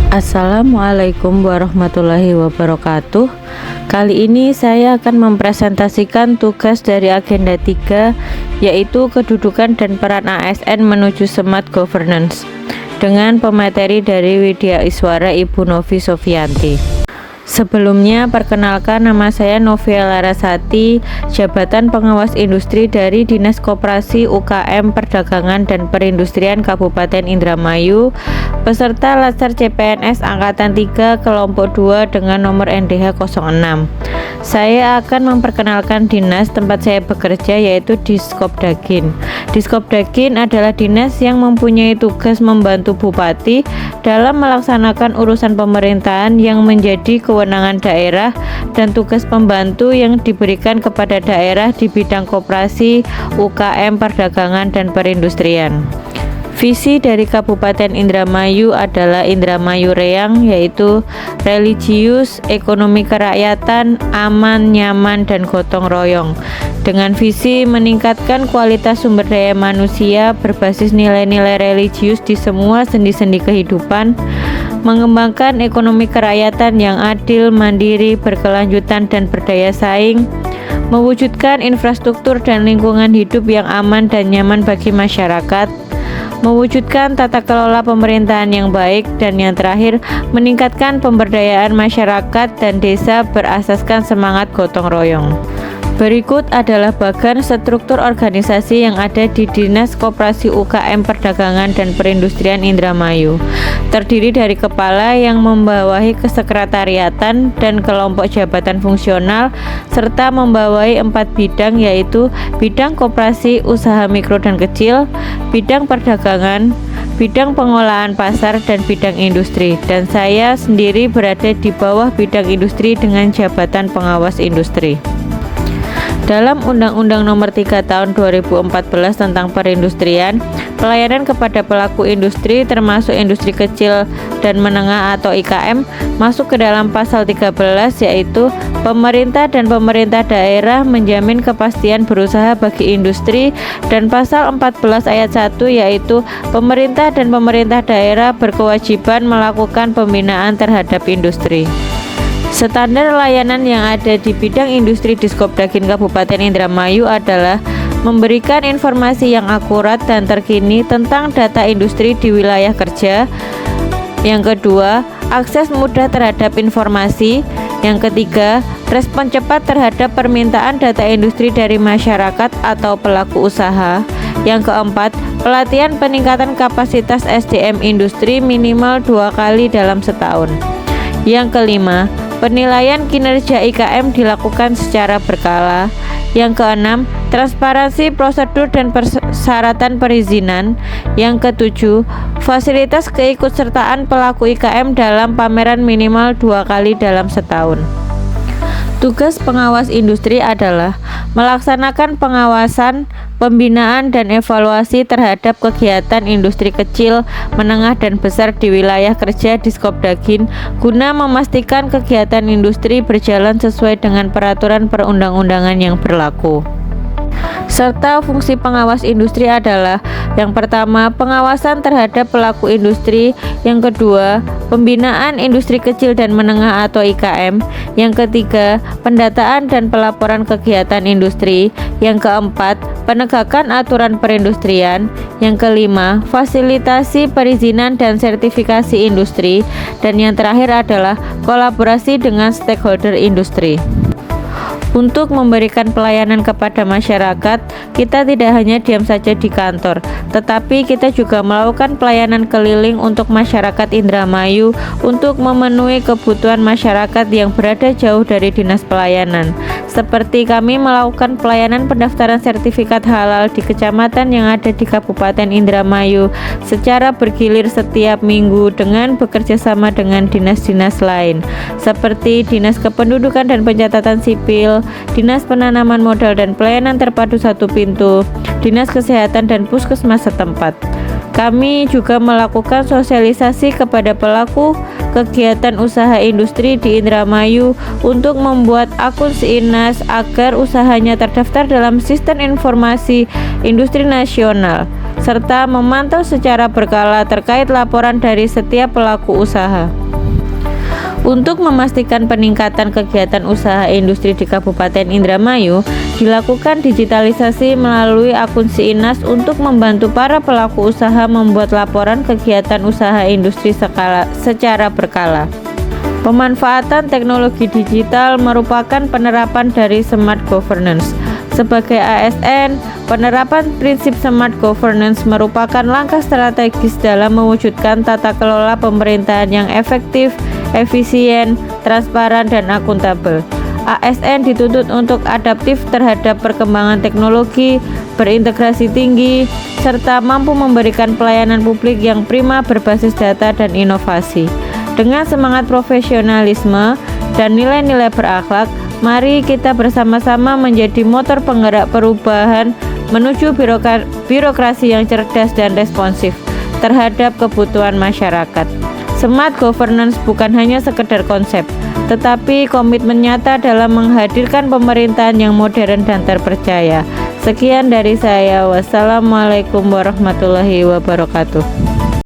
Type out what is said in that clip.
Assalamualaikum warahmatullahi wabarakatuh. Kali ini saya akan mempresentasikan tugas dari agenda 3, yaitu kedudukan dan peran ASN menuju Smart Governance, dengan pemateri dari Widya Iswara Ibu Novi Sofianti. Sebelumnya, perkenalkan, nama saya Novia Larasati, jabatan pengawas industri dari Dinas Koperasi UKM Perdagangan dan Perindustrian Kabupaten Indramayu, peserta Latsar CPNS Angkatan 3 Kelompok 2 dengan nomor NDH 06. Saya akan memperkenalkan dinas tempat saya bekerja, yaitu Diskopdagin. Diskopdagin adalah dinas yang mempunyai tugas membantu Bupati dalam melaksanakan urusan pemerintahan yang menjadi kewenangan daerah, dan tugas pembantu yang diberikan kepada daerah di bidang koperasi, UKM, perdagangan, dan perindustrian. Visi dari Kabupaten Indramayu adalah Indramayu Reyang, yaitu religius, ekonomi kerakyatan, aman, nyaman, dan gotong royong. Dengan visi meningkatkan kualitas sumber daya manusia berbasis nilai-nilai religius di semua sendi-sendi kehidupan, mengembangkan ekonomi kerakyatan yang adil, mandiri, berkelanjutan, dan berdaya saing, mewujudkan infrastruktur dan lingkungan hidup yang aman dan nyaman bagi masyarakat, mewujudkan tata kelola pemerintahan yang baik, dan yang terakhir, meningkatkan pemberdayaan masyarakat dan desa berasaskan semangat gotong royong. Berikut adalah bagan struktur organisasi yang ada di Dinas Koperasi UKM Perdagangan dan Perindustrian Indramayu. Terdiri dari kepala yang membawahi kesekretariatan dan kelompok jabatan fungsional, serta membawahi 4 bidang, yaitu bidang koperasi usaha mikro dan kecil, bidang perdagangan, bidang pengolahan pasar, dan bidang industri. Dan saya sendiri berada di bawah bidang industri dengan jabatan pengawas industri. Dalam Undang-Undang Nomor 3 Tahun 2014 tentang perindustrian, pelayanan kepada pelaku industri termasuk industri kecil dan menengah atau IKM masuk ke dalam pasal 13, yaitu pemerintah dan pemerintah daerah menjamin kepastian berusaha bagi industri, dan pasal 14 ayat 1, yaitu pemerintah dan pemerintah daerah berkewajiban melakukan pembinaan terhadap industri. Standar layanan yang ada di bidang industri Diskopdagin Kabupaten Indramayu adalah memberikan informasi yang akurat dan terkini tentang data industri di wilayah kerja. Yang kedua, akses mudah terhadap informasi. Yang ketiga, respon cepat terhadap permintaan data industri dari masyarakat atau pelaku usaha. Yang keempat, pelatihan peningkatan kapasitas SDM industri minimal 2 kali dalam setahun. Yang kelima, penilaian kinerja IKM dilakukan secara berkala. Yang keenam, transparansi prosedur dan persyaratan perizinan. Yang ketujuh, fasilitas keikutsertaan pelaku IKM dalam pameran minimal 2 kali dalam setahun. Tugas pengawas industri adalah melaksanakan pengawasan, pembinaan, dan evaluasi terhadap kegiatan industri kecil, menengah, dan besar di wilayah kerja Diskopdagin guna memastikan kegiatan industri berjalan sesuai dengan peraturan perundang-undangan yang berlaku. Serta fungsi pengawas industri adalah: yang pertama, pengawasan terhadap pelaku industri; yang kedua, pembinaan industri kecil dan menengah atau IKM; yang ketiga, pendataan dan pelaporan kegiatan industri; yang keempat, penegakan aturan perindustrian; yang kelima, fasilitasi perizinan dan sertifikasi industri; dan yang terakhir adalah kolaborasi dengan stakeholder industri. Untuk memberikan pelayanan kepada masyarakat, kita tidak hanya diam saja di kantor, tetapi kita juga melakukan pelayanan keliling untuk masyarakat Indramayu untuk memenuhi kebutuhan masyarakat yang berada jauh dari dinas pelayanan. Seperti kami melakukan pelayanan pendaftaran sertifikat halal di kecamatan yang ada di Kabupaten Indramayu secara bergilir setiap minggu dengan bekerja sama dengan dinas-dinas lain, seperti Dinas Kependudukan dan Pencatatan Sipil, Dinas Penanaman Modal dan Pelayanan Terpadu Satu Pintu, Dinas Kesehatan, dan puskesmas setempat. Kami juga melakukan sosialisasi kepada pelaku kegiatan usaha industri di Indramayu untuk membuat akun SINAS agar usahanya terdaftar dalam Sistem Informasi Industri Nasional. serta memantau secara berkala terkait laporan dari setiap pelaku usaha. Untuk memastikan peningkatan kegiatan usaha industri di Kabupaten Indramayu, dilakukan digitalisasi melalui akun Si-Inas untuk membantu para pelaku usaha membuat laporan kegiatan usaha industri secara berkala. Pemanfaatan teknologi digital merupakan penerapan dari smart governance. Sebagai ASN, penerapan prinsip smart governance merupakan langkah strategis dalam mewujudkan tata kelola pemerintahan yang efektif, efisien, transparan, dan akuntabel. ASN dituntut untuk adaptif terhadap perkembangan teknologi, berintegrasi tinggi, serta mampu memberikan pelayanan publik yang prima berbasis data dan inovasi. Dengan semangat profesionalisme dan nilai-nilai berakhlak, mari kita bersama-sama menjadi motor penggerak perubahan menuju birokrasi yang cerdas dan responsif terhadap kebutuhan masyarakat. Smart governance bukan hanya sekedar konsep, tetapi komitmen nyata dalam menghadirkan pemerintahan yang modern dan terpercaya. Sekian dari saya. Wassalamualaikum warahmatullahi wabarakatuh.